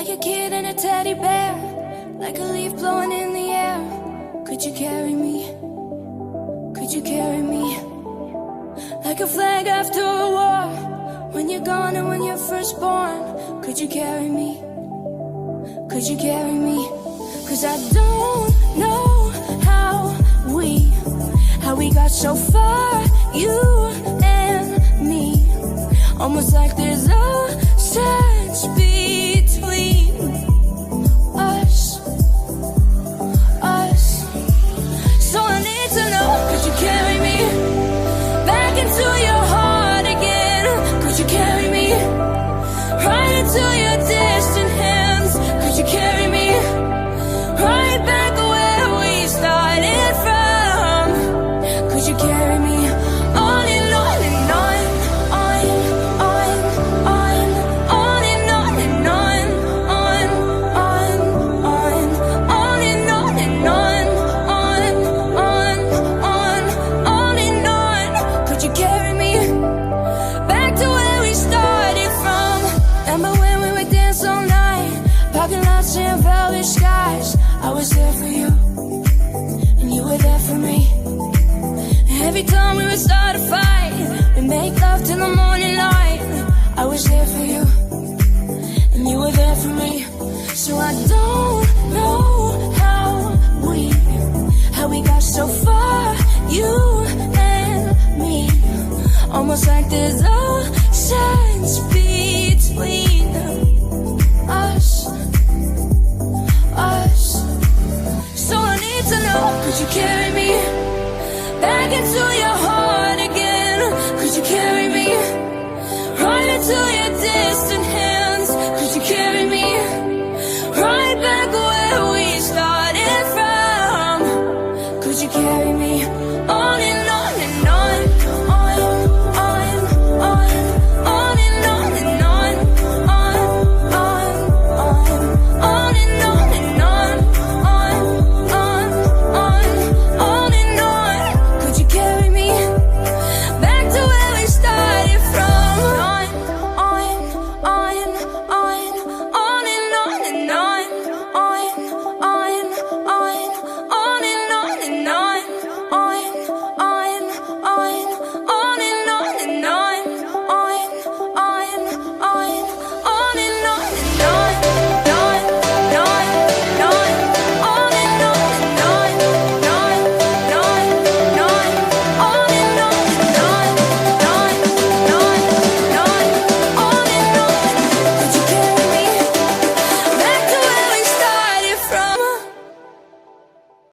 like a kid and a teddy bear, like a leaf blowing in the air. Could you carry me? Could you carry me? Like a flag after a war, when you're gone and when you're first born. Could you carry me? Could you carry me? 'Cause I don't know how we got so far, you and me. Almost like there's oceans between us. So I need to know, could you carry me back into your heart again? Could you carry me right into your distant hands? Could you carry me right back where we started from? Could you carry me on and on and on, on and on and on, on and on and on. Could you carry me back to where we started from? Remember when we would dance all night, parking lots and velvet skies? I was there for you, and you were there for me. Every time we would start a fight, we make love till the morning light. I was there for you, and you were there for me. So I don't know how we got so far, you and me. Almost like there's oceans between us. So I need to know, could you carry me back into your heart again? Could you carry me right into your distant hands? Could you carry me right back where we started from? Could you carry